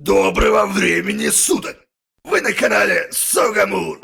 Доброго времени суток! Вы на канале Согамур।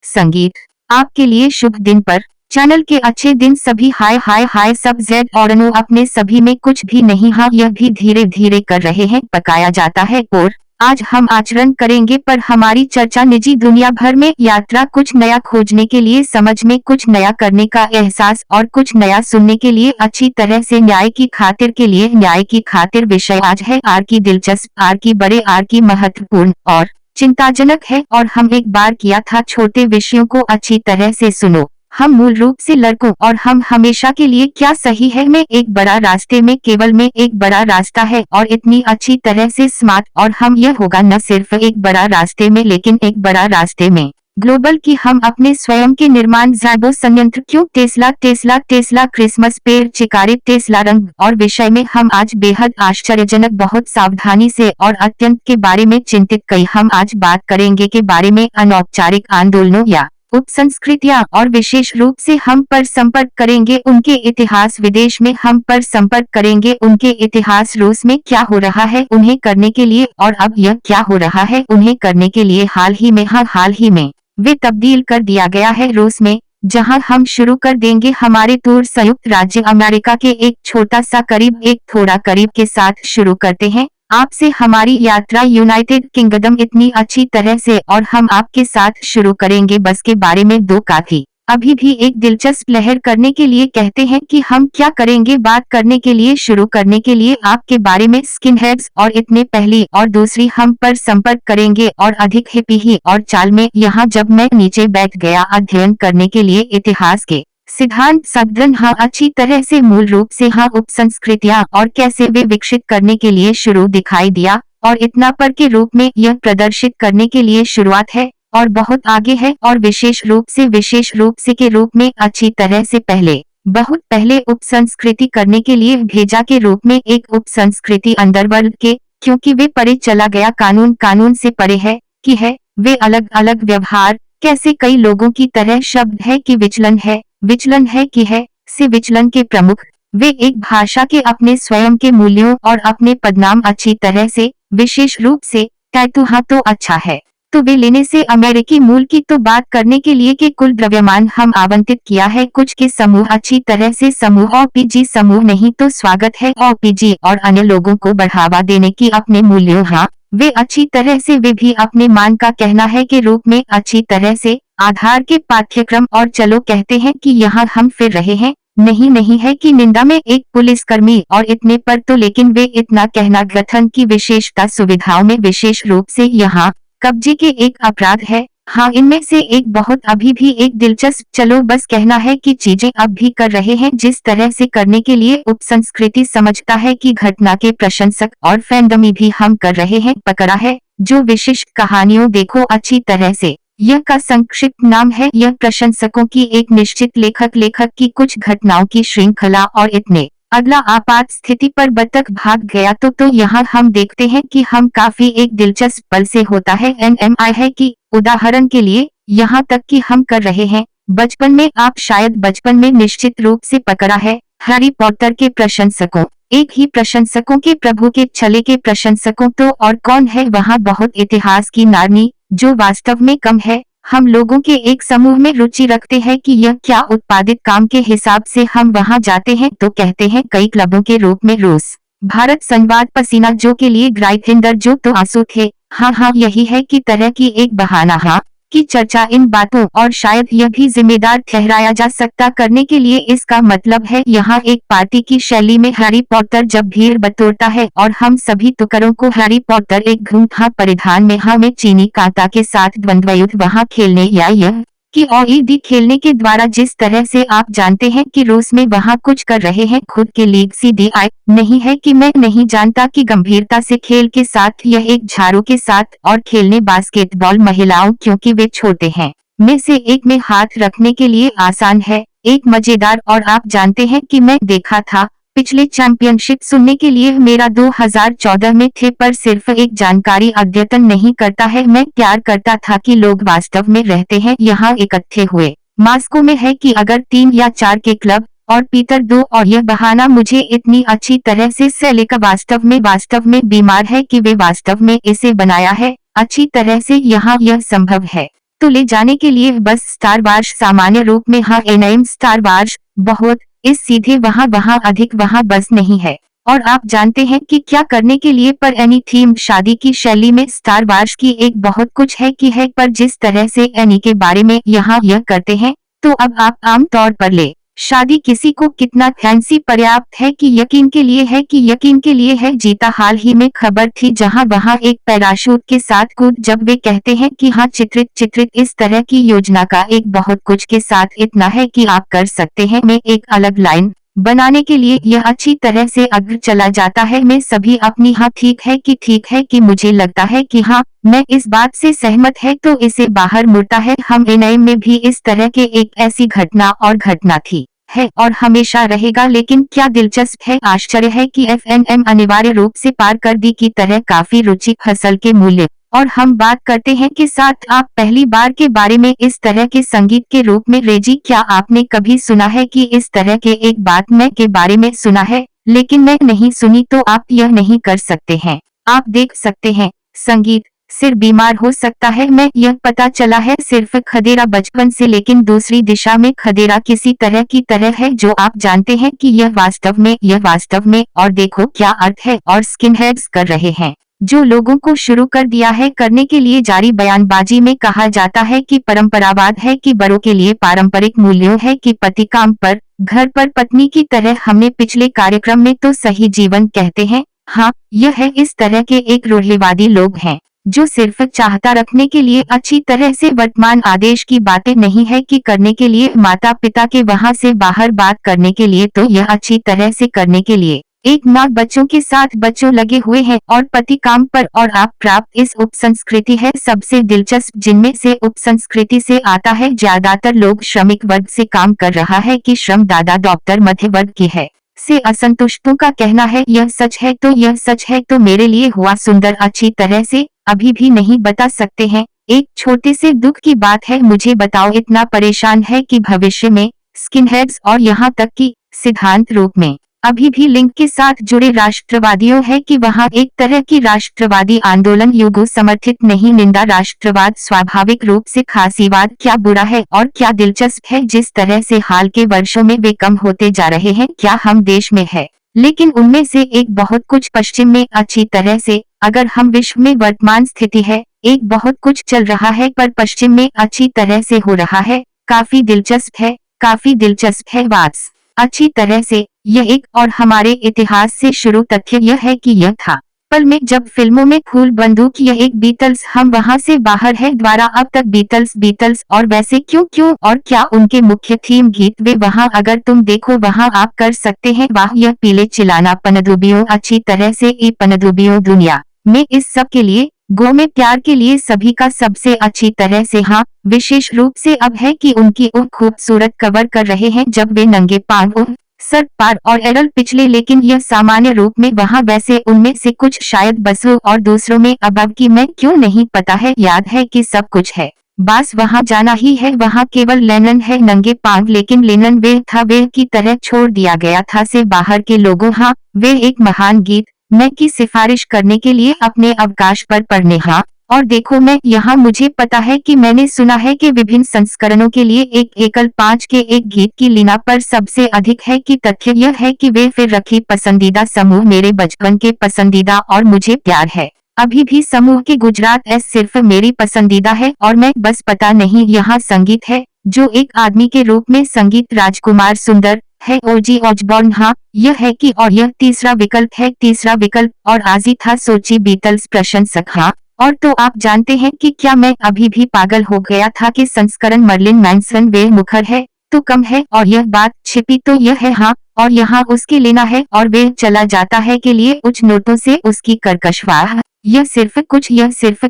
संगीत आपके लिए शुभ दिन पर चैनल के अच्छे दिन सभी। हाय हाय हाय सब जेड और अनु अपने सभी में कुछ भी नहीं। हाँ, यह भी धीरे धीरे कर रहे हैं, पकाया जाता है। और आज हम आचरण करेंगे पर हमारी चर्चा निजी दुनिया भर में यात्रा, कुछ नया खोजने के लिए, समझ में कुछ नया करने का एहसास और कुछ नया सुनने के लिए, अच्छी तरह से न्याय की खातिर के लिए, न्याय की खातिर। विषय आज है आर की दिलचस्प, आर की बड़े, आर की महत्वपूर्ण और चिंताजनक है। और हम एक बार किया था, छोटे विषयों को अच्छी तरह से सुनो। हम मूल रूप से लड़कों और हम हमेशा के लिए क्या सही है में एक बड़ा रास्ते में, केवल में एक बड़ा रास्ता है और इतनी अच्छी तरह से स्मार्ट। और हम यह होगा न सिर्फ एक बड़ा रास्ते में लेकिन एक बड़ा रास्ते में ग्लोबल की। हम अपने स्वयं के निर्माण ज़ैबो संयंत्र क्यों, टेस्ला टेस्ला टेस्ला, क्रिसमस पेड़, चिकारी, टेस्ला रंग। और विषय में हम आज बेहद आश्चर्यजनक, बहुत सावधानी से और अत्यंत के बारे में चिंतित कई। हम आज बात करेंगे के बारे में अनौपचारिक आंदोलनों या उपसंस्कृतियां, और विशेष रूप से हम पर संपर्क करेंगे उनके इतिहास। विदेश में हम पर संपर्क करेंगे उनके इतिहास। रूस में क्या हो रहा है उन्हें करने के लिए, और अब यह क्या हो रहा है उन्हें करने के लिए। हाल ही में, हाँ हाल ही में वे तब्दील कर दिया गया है रूस में, जहां हम शुरू कर देंगे हमारे टूर संयुक्त राज्य अमेरिका के एक छोटा सा करीब, एक थोड़ा करीब के साथ शुरू करते हैं आपसे हमारी यात्रा यूनाइटेड किंगडम इतनी अच्छी तरह से। और हम आपके साथ शुरू करेंगे बस के बारे में दो काफी अभी भी एक दिलचस्प लहर करने के लिए कहते हैं कि हम क्या करेंगे बात करने के लिए, शुरू करने के लिए आपके बारे में स्किन हेड्स और इतने पहली। और दूसरी हम पर संपर्क करेंगे और अधिक हिप्पी ही और चाल में। यहाँ जब मैं नीचे बैठ गया अध्ययन करने के लिए इतिहास के सिद्धांत सदृन, हाँ अच्छी तरह से मूल रूप से, हाँ उपसंस्कृतियां और कैसे वे विकसित करने के लिए शुरू दिखाई दिया। और इतना पर के रूप में यह प्रदर्शित करने के लिए शुरुआत है और बहुत आगे है। और विशेष रूप से के रूप में अच्छी तरह से पहले, बहुत पहले उपसंस्कृति करने के लिए भेजा के रूप में एक उपसंस्कृति अंडरवर्ल्ड के, क्योंकि वे परे चला गया कानून से परे है कि है वे अलग अलग व्यवहार, कैसे कई लोगों की तरह शब्द है कि विचलन है कि है से विचलन के प्रमुख। वे एक भाषा के अपने स्वयं के मूल्यों और अपने पदनाम अच्छी तरह से, विशेष रूप से टैटू, हाँ तो अच्छा है तो वे लेने से अमेरिकी मूल की। तो बात करने के लिए कि कुल द्रव्यमान हम आवंटित किया है कुछ के समूह, अच्छी तरह से समूह, ओपीजी समूह नहीं तो स्वागत है ओपीजी, और अन्य लोगों को बढ़ावा देने की अपने मूल्यों, हाँ वे अच्छी तरह से वे भी अपने मान का कहना है के रूप में अच्छी तरह से आधार के पाठ्यक्रम। और चलो कहते हैं कि यहाँ हम फिर रहे हैं, नहीं है कि निंदा में एक पुलिसकर्मी और इतने पर तो, लेकिन वे इतना कहना गठन की विशेषता सुविधाओं में, विशेष रूप से यहाँ कब्जे के एक अपराध है। हाँ इनमें से एक बहुत अभी भी एक दिलचस्प, चलो बस कहना है कि चीजें अब भी कर रहे हैं जिस तरह से करने के लिए उपसंस्कृति समझता है कि घटना के प्रशंसक और फैंडमी भी हम कर रहे हैं पकड़ा है। जो विशिष्ट कहानियों देखो अच्छी तरह से, यह का संक्षिप्त नाम है, यह प्रशंसकों की एक निश्चित लेखक की कुछ घटनाओं की श्रृंखला। और इतने अगला आपात स्थिति पर बतख भाग गया तो यहाँ हम देखते हैं कि हम काफी एक दिलचस्प पल से होता है एनएमआई है कि उदाहरण के लिए यहाँ तक कि हम कर रहे हैं बचपन में, आप शायद बचपन में निश्चित रूप से पकड़ा है हैरी पॉटर के प्रशंसकों, एक ही प्रशंसकों के प्रभु के छले के प्रशंसकों। तो और कौन है वहाँ बहुत इतिहास की नारनी जो वास्तव में कम है, हम लोगों के एक समूह में रुचि रखते हैं कि यह क्या उत्पादित काम के हिसाब से हम वहां जाते हैं तो कहते हैं कई क्लबों के रूप में रूस भारत संवाद, पसीना जो के लिए ग्राइफिंडर जो तो आंसू थे, हाँ यही है कि तरह की एक बहाना, हाँ की चर्चा इन बातों, और शायद यह भी जिम्मेदार ठहराया जा सकता करने के लिए। इसका मतलब है यहाँ एक पार्टी की शैली में हैरी पॉटर जब भीड़ बटोरता है और हम सभी टुकड़ों को हैरी पॉटर एक घूंघट परिधान में, हाँ में चीनी कांटा के साथ द्वंद्वयुद्ध वहाँ खेलने, या यह कि ओईडी खेलने के द्वारा, जिस तरह से आप जानते हैं कि रूस में वहाँ कुछ कर रहे हैं खुद के लीग सीडीआई। नहीं है कि मैं नहीं जानता कि गंभीरता से खेल के साथ, यह एक झाड़ू के साथ और खेलने बास्केटबॉल महिलाओं, क्योंकि वे छोटे हैं में से एक में हाथ रखने के लिए आसान है, एक मजेदार। और आप जानते हैं कि मैं देखा था पिछले चैंपियनशिप सुनने के लिए मेरा 2014 में थे, पर सिर्फ एक जानकारी अद्यतन नहीं करता है, मैं प्यार करता था कि लोग वास्तव में रहते हैं यहाँ इकट्ठे हुए। मास्को में है कि अगर 3 या 4 के क्लब और पीटर दो, और यह बहाना मुझे इतनी अच्छी तरह से सेलेका वास्तव में बीमार है कि वे वास्तव में इसे बनाया है अच्छी तरह से। यहाँ यह संभव है तो ले जाने के लिए बस स्टार वार्स सामान्य रूप में, हाँ एनएम स्टार वार्स बहुत इस सीधे वहाँ अधिक वहाँ बस नहीं है। और आप जानते हैं कि क्या करने के लिए, पर एनी थीम शादी की शैली में स्टार वार्स की एक बहुत कुछ है कि है, पर जिस तरह से एनी के बारे में यहाँ यह करते हैं तो अब आप आम तौर पर ले शादी किसी को कितना फैंसी पर्याप्त है कि यकीन के लिए है जीता। हाल ही में खबर थी जहां वहां एक पैराशूट के साथ कूद, जब वे कहते हैं कि हाँ चित्रित इस तरह की योजना का एक बहुत कुछ के साथ इतना है कि आप कर सकते हैं में एक अलग लाइन बनाने के लिए यह अच्छी तरह से अग्र चला जाता है। मैं सभी अपनी हाँ ठीक है कि मुझे लगता है कि हाँ मैं इस बात से सहमत है तो इसे बाहर मुड़ता है। हम एनआई में भी इस तरह के एक ऐसी घटना थी है और हमेशा रहेगा। लेकिन क्या दिलचस्प है, आश्चर्य है कि एफएनएम अनिवार्य रूप से पार कर दी की तरह काफी रुचि फसल के मूल्य। और हम बात करते हैं कि साथ आप पहली बार के बारे में इस तरह के संगीत के रूप में रेजी, क्या आपने कभी सुना है कि इस तरह के एक बात मैं के बारे में सुना है लेकिन मैं नहीं सुनी, तो आप यह नहीं कर सकते हैं। आप देख सकते हैं संगीत सिर बीमार हो सकता है। मैं यह पता चला है सिर्फ खदेरा बचपन से, लेकिन दूसरी दिशा में खदेरा किसी तरह की तरह है जो आप जानते हैं कि यह वास्तव में और देखो क्या अर्थ है और स्किनहेड्स कर रहे हैं जो लोगों को शुरू कर दिया है करने के लिए जारी बयानबाजी में कहा जाता है कि परंपरावाद है कि बड़ों के लिए पारंपरिक मूल्यों है कि पति काम पर घर पर पत्नी की तरह। हमने पिछले कार्यक्रम में तो सही जीवन कहते हैं, हाँ यह है इस तरह के एक रूढ़िवादी लोग हैं जो सिर्फ चाहता रखने के लिए अच्छी तरह से वर्तमान आदेश की बातें नहीं है कि करने के लिए माता पिता के वहां से बाहर बात करने के लिए, तो यह अच्छी तरह से करने के लिए एक माँ बच्चों के साथ बच्चों लगे हुए हैं और पति काम पर और आप प्राप्त इस उपसंस्कृति है सबसे दिलचस्प जिनमें से उपसंस्कृति से आता है ज्यादातर लोग श्रमिक वर्ग से काम कर रहा है कि श्रम दादा डॉक्टर मध्य वर्ग की है से असंतुष्टों का कहना है यह सच है तो मेरे लिए हुआ सुंदर अच्छी तरह से अभी भी नहीं बता सकते हैं। एक छोटे से दुख की बात है, मुझे बताओ इतना परेशान है कि भविष्य में स्किनहेड्स और यहाँ तक कि सिद्धांत रूप में अभी भी लिंग के साथ जुड़े राष्ट्रवादियों है कि वहाँ एक तरह की राष्ट्रवादी आंदोलन युगों समर्थित नहीं निंदा राष्ट्रवाद स्वाभाविक रूप से खासीवाद क्या बुरा है और क्या दिलचस्प है जिस तरह से हाल के वर्षों में वे कम होते जा रहे हैं। क्या हम देश में है लेकिन उनमें से एक बहुत कुछ पश्चिम में अच्छी तरह से, अगर हम विश्व में वर्तमान स्थिति है एक बहुत कुछ चल रहा है पर पश्चिम में अच्छी तरह से हो रहा है। काफी दिलचस्प है वाट्स अच्छी तरह से यह एक और हमारे इतिहास से शुरू तथ्य यह है कि यह था पल में जब फिल्मों में फूल बंदूक यह एक बीटल्स हम वहां से बाहर है द्वारा अब तक बीटल्स और वैसे क्यों और क्या उनके मुख्य थीम गीत वे वहां अगर तुम देखो वहां आप कर सकते हैं वाह यह पीले चिलाना पनडुब्बियों अच्छी तरह से ये पनडुब्बियों दुनिया में इस सब के लिए गो में प्यार के लिए सभी का सबसे अच्छी तरह से हाँ विशेष रूप से अब है कि उनकी खूबसूरत कवर कर रहे हैं जब वे नंगे पांव सर पार और एरल पिछले, लेकिन यह सामान्य रूप में वहाँ वैसे उनमें से कुछ शायद बसों और दूसरों में अब की मैं क्यों नहीं पता है याद है कि सब कुछ है बस वहाँ जाना ही है। वहाँ केवल लेनन है नंगे पांव, लेकिन लेनन वे था वे की तरह छोड़ दिया गया था से बाहर के लोगों। हाँ वे एक महान गीत मैं की सिफारिश करने के लिए अपने अवकाश पर पढ़ने। हाँ और देखो मैं यहाँ मुझे पता है कि मैंने सुना है कि विभिन्न संस्करणों के लिए एक एकल 5 के एक गीत की लीना पर सबसे अधिक है कि तथ्य यह है कि वे फिर रखी पसंदीदा समूह मेरे बचपन के पसंदीदा और मुझे प्यार है अभी भी समूह के गुजरात एस सिर्फ मेरी पसंदीदा है और मैं बस पता नहीं यहाँ संगीत है जो एक आदमी के रूप में संगीत राजकुमार सुंदर है ओजी ऑजबॉर्न। हाँ यह है कि और यह तीसरा विकल्प और आजी था सोची बीटल्स प्रशंसक। हाँ और तो आप जानते हैं कि क्या मैं अभी भी पागल हो गया था कि संस्करण मर्लिन मैनसन वे मुखर है तो कम है और यह बात छिपी तो यह है। हाँ और यहाँ उसकी लेना है और वे चला जाता है के लिए उच्च नोटों से उसकी कर्कशवाह यह सिर्फ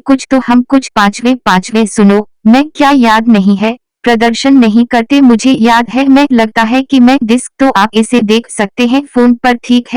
कुछ तो हम कुछ पांचवे सुनो मैं क्या याद नहीं है प्रदर्शन नहीं करते मुझे याद है मैं लगता है कि मैं डिस्क तो आप इसे देख सकते हैं फोन पर ठीक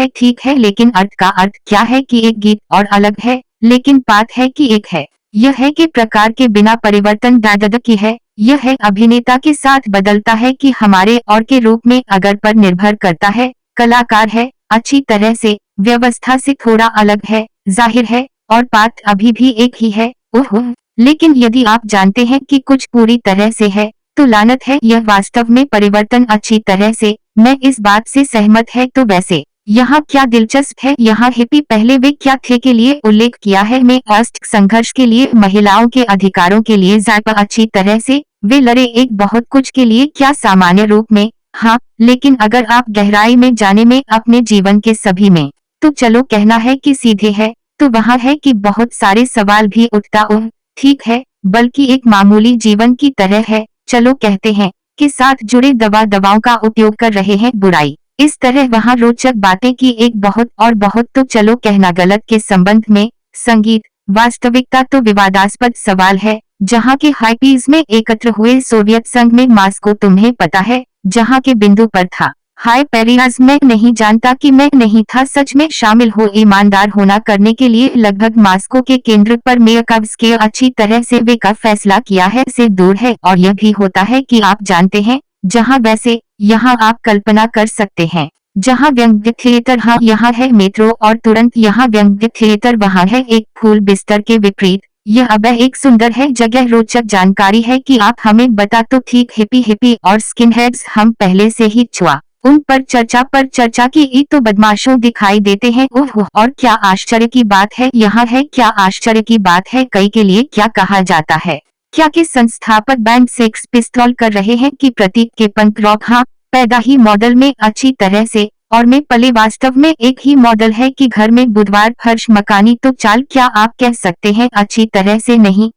है लेकिन अर्थ का अर्थ क्या है कि एक गीत और अलग है लेकिन बात है कि एक है यह है कि प्रकार के बिना परिवर्तन दादद की है यह है अभिनेता के साथ बदलता है कि हमारे और के रूप में अगर पर निर्भर करता है। कलाकार है, अच्छी तरह से, व्यवस्था से थोड़ा अलग है, जाहिर है, और पाठ अभी भी एक ही है। ओह, लेकिन यदि आप जानते हैं कि कुछ पूरी तरह से है, तो लानत है, यह वास्तव में परिवर्तन अच्छी तरह से। मैं इस बात से सहमत है। तो वैसे यहाँ क्या दिलचस्प है, यहाँ हिप्पी पहले वे क्या थे के लिए उल्लेख किया है। में अस्त संघर्ष के लिए, महिलाओं के अधिकारों के लिए, ज़ायपा अच्छी तरह से वे लड़े एक बहुत कुछ के लिए, क्या सामान्य रूप में। हाँ, लेकिन अगर आप गहराई में जाने में अपने जीवन के सभी में, तो चलो कहना है कि सीधे है, तो वहाँ है कि बहुत सारे सवाल भी उठता। ओह ठीक है, बल्कि एक मामूली जीवन की तरह है, चलो कहते हैं, के साथ जुड़े दवाओं का उपयोग कर रहे हैं, बुराई इस तरह वहाँ रोचक बातें की एक बहुत और बहुत, तो चलो कहना गलत के संबंध में। संगीत, वास्तविकता तो विवादास्पद सवाल है। जहाँ के हाइपीज में एकत्र हुए सोवियत संघ में मास्को, तुम्हें पता है, जहाँ के बिंदु पर था। हाय पेरियाज, मैं नहीं जानता कि मैं नहीं था सच में शामिल हो, ईमानदार होना करने के लिए लगभग मास्को के केंद्र पर मेयरकाव्स्की अच्छी तरह से वे का फैसला किया है से दूर है। और यह भी होता है कि आप जानते हैं, जहाँ वैसे यहाँ आप कल्पना कर सकते हैं, जहाँ व्यंग्य थिएटर, हाँ यहाँ है मेट्रो और तुरंत यहाँ व्यंग्य थिएटर, वहाँ है एक फूल बिस्तर के विपरीत। यह अब एक सुंदर है जगह। रोचक जानकारी है कि आप हमें बता तो ठीक, हिप्पी और स्किनहेड्स हम पहले से ही छुआ उन पर चर्चा की तो बदमाशों दिखाई देते हैं। ओह, और क्या आश्चर्य की बात है, यहाँ है क्या आश्चर्य की बात है, कई के लिए क्या कहा जाता है, क्या के संस्थापक बैंड सेक्स पिस्तौल कर रहे हैं कि प्रतीक के पंक रॉक, हाँ पैदा ही मॉडल में अच्छी तरह से, और में पले वास्तव में एक ही मॉडल है कि घर में बुधवार फर्श मकानी, तो चाल क्या आप कह सकते हैं अच्छी तरह से नहीं।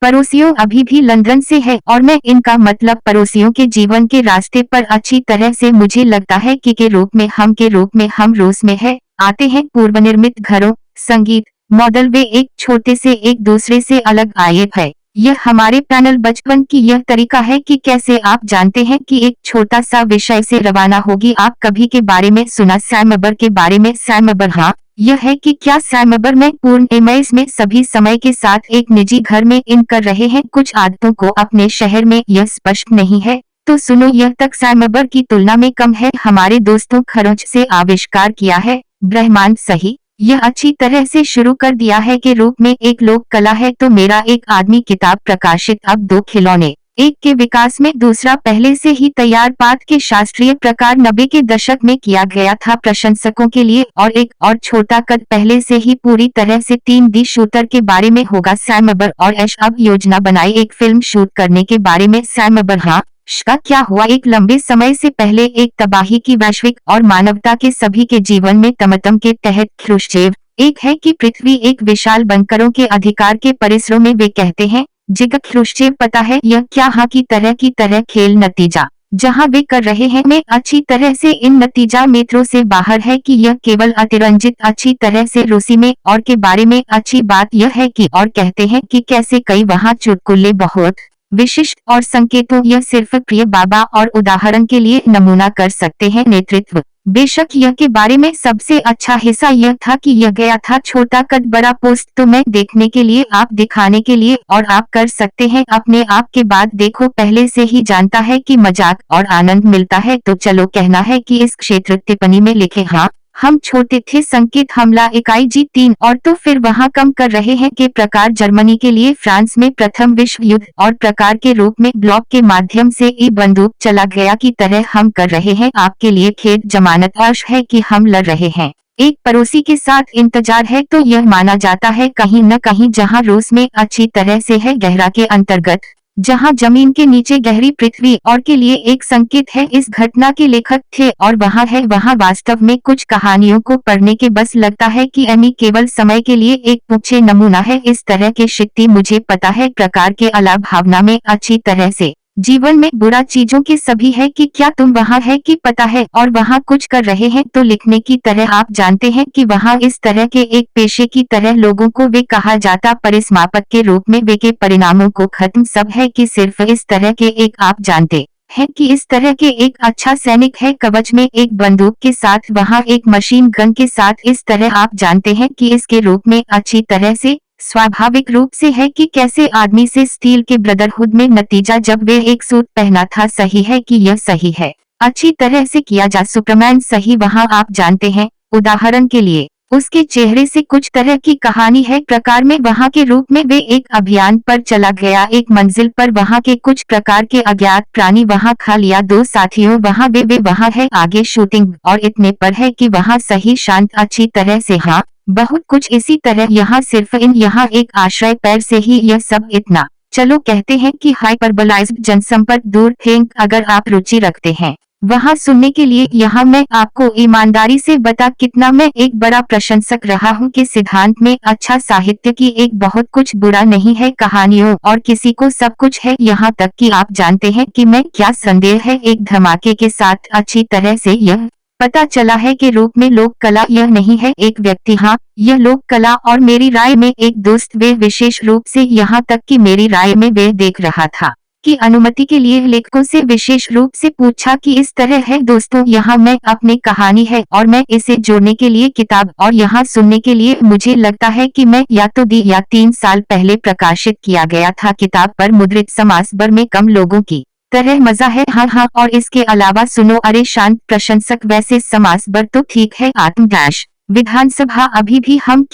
पड़ोसियों अभी भी लंदन से है, और मैं इनका मतलब पड़ोसियों के जीवन के रास्ते पर अच्छी तरह से। मुझे लगता है कि के रूप में हम रूस में है, आते हैं पूर्वनिर्मित घरों। संगीत मॉडल वे एक छोटे से एक दूसरे से अलग आए है। यह हमारे पैनल बचपन की यह तरीका है कि कैसे आप जानते हैं कि एक छोटा सा विषय से रवाना होगी। आप कभी के बारे में सुना सैम अबर के बारे में? सैम अबर, हाँ यह है कि क्या सैम अबर में पूर्ण एमएस में सभी समय के साथ एक निजी घर में इन कर रहे हैं कुछ आदतों को अपने शहर में, यह स्पष्ट नहीं है। तो सुनो, यह तक सैम अबर की तुलना में कम है। हमारे दोस्तों खरोंच से आविष्कार किया है ब्रह्मांड, सही, यह अच्छी तरह से शुरू कर दिया है के रूप में एक लोक कला है। तो मेरा एक आदमी किताब प्रकाशित, अब 2 खिलौने, एक के विकास में, दूसरा पहले से ही तैयार पाठ के शास्त्रीय प्रकार 90 के दशक में किया गया था प्रशंसकों के लिए, और एक और छोटा कद पहले से ही पूरी तरह से 3D शूटर के बारे में होगा। सैम अबर और ऐश अब योजना बनाई एक फिल्म शूट करने के बारे में। सैम अबर, हाँ का क्या हुआ एक लंबे समय से पहले एक तबाही की वैश्विक और मानवता के सभी के जीवन में तमतम के तहत ख्रुश्चेव एक है कि पृथ्वी एक विशाल बंकरों के अधिकार के परिसरों में, वे कहते हैं जिग ख्रुश्चेव, पता है यह क्या, हाँ की तरह खेल नतीजा जहां वे कर रहे हैं में अच्छी तरह से इन नतीजा मेट्रो से बाहर है कि यह केवल अतिरंजित अच्छी तरह से रूसी में। और के बारे में अच्छी बात यह है कि और कहते हैं कि कैसे कई वहां चुटकुले बहुत विशिष्ट और संकेतों, यह सिर्फ प्रिय बाबा और उदाहरण के लिए नमूना कर सकते हैं नेतृत्व। बेशक यह के बारे में सबसे अच्छा हिस्सा यह था कि यह गया था छोटा कद बड़ा पोस्ट, तो मैं देखने के लिए, आप दिखाने के लिए, और आप कर सकते हैं अपने आप के बाद देखो, पहले से ही जानता है कि मजाक और आनंद मिलता है। तो चलो कहना है कि इस क्षेत्र टिप्पणी में लिखे, हाँ हम छोटे थे संकेत हमला इकाई G3, और तो फिर वहां कम कर रहे हैं के प्रकार जर्मनी के लिए फ्रांस में प्रथम विश्व युद्ध, और प्रकार के रूप में ब्लॉक के माध्यम से ई बंदूक चला गया की तरह हम कर रहे हैं। आपके लिए खेद जमानत अर्श है कि हम लड़ रहे हैं एक पड़ोसी के साथ इंतजार है, तो यह माना जाता है कहीं न कहीं जहां रूस में अच्छी तरह से है गहरा के अंतर्गत, जहां जमीन के नीचे गहरी पृथ्वी, और के लिए एक संकेत है इस घटना के लेखक थे, और वहां है वहां वास्तव में कुछ कहानियों को पढ़ने के बस लगता है कि एमी केवल समय के लिए एक पूछे नमूना है इस तरह के शक्ति। मुझे पता है प्रकार के अलावा भावना में अच्छी तरह से जीवन में बुरा चीजों के सभी है कि क्या तुम वहां है कि पता है और वहां कुछ कर रहे हैं, तो लिखने की तरह आप जानते हैं कि वहां इस तरह के एक पेशे की तरह लोगों को वे कहा जाता परिसमापक के रूप में वे के परिणामों को खत्म सब है कि सिर्फ इस तरह के एक आप जानते हैं कि इस तरह के एक अच्छा सैनिक है कवच में एक बंदूक के साथ, वहां एक मशीन गन के साथ, इस तरह आप जानते हैं कि इसके रूप में अच्छी तरह से स्वाभाविक रूप से है कि कैसे आदमी से स्टील के ब्रदरहुड में नतीजा जब वे एक सूट पहना था सही है कि यह सही है अच्छी तरह से किया जा सुपरमैन सही वहां आप जानते हैं उदाहरण के लिए उसके चेहरे से कुछ तरह की कहानी है प्रकार में वहां के रूप में वे एक अभियान पर चला गया एक मंजिल पर वहां के कुछ प्रकार के अज्ञात प्राणी वहां खा लिया दो साथियों वहां वे वहां है आगे शूटिंग और इतने पर है कि वहां सही शांत अच्छी तरह से हाँ बहुत कुछ इसी तरह यहाँ सिर्फ यहाँ एक आश्रय पैर से ही यह सब इतना चलो कहते हैं कि हाइपरबोलाइज्ड जनसंपर्क दूर थिंक अगर आप रुचि रखते हैं वहां सुनने के लिए यहाँ मैं आपको ईमानदारी से बता कितना मैं एक बड़ा प्रशंसक रहा हूँ कि सिद्धांत में अच्छा साहित्य की एक बहुत कुछ बुरा नहीं है कहानियों और किसी को सब कुछ है यहाँ तक कि आप जानते हैं कि मैं क्या संदेह है एक धमाके के साथ अच्छी तरह से यह पता चला है कि रूप में लोक कला यह नहीं है एक व्यक्ति हाँ यह लोक कला और मेरी राय में एक दोस्त वे विशेष रूप से यहाँ तक कि मेरी राय में वे देख रहा था की अनुमति के लिए लेखकों से विशेष रूप से पूछा कि इस तरह है दोस्तों यहाँ मैं अपनी कहानी है और मैं इसे जोड़ने के लिए किताब और यहाँ सुनने के लिए मुझे लगता है कि मैं या तो 2 या 3 साल पहले प्रकाशित किया गया था किताब पर मुद्रित समासबर में कम लोगों की तरह मजा है हाँ और इसके अलावा सुनो अरे शांत प्रशंसक वैसे समासबर तो ठीक है आत्म डैश विधानसभा अभी भी हम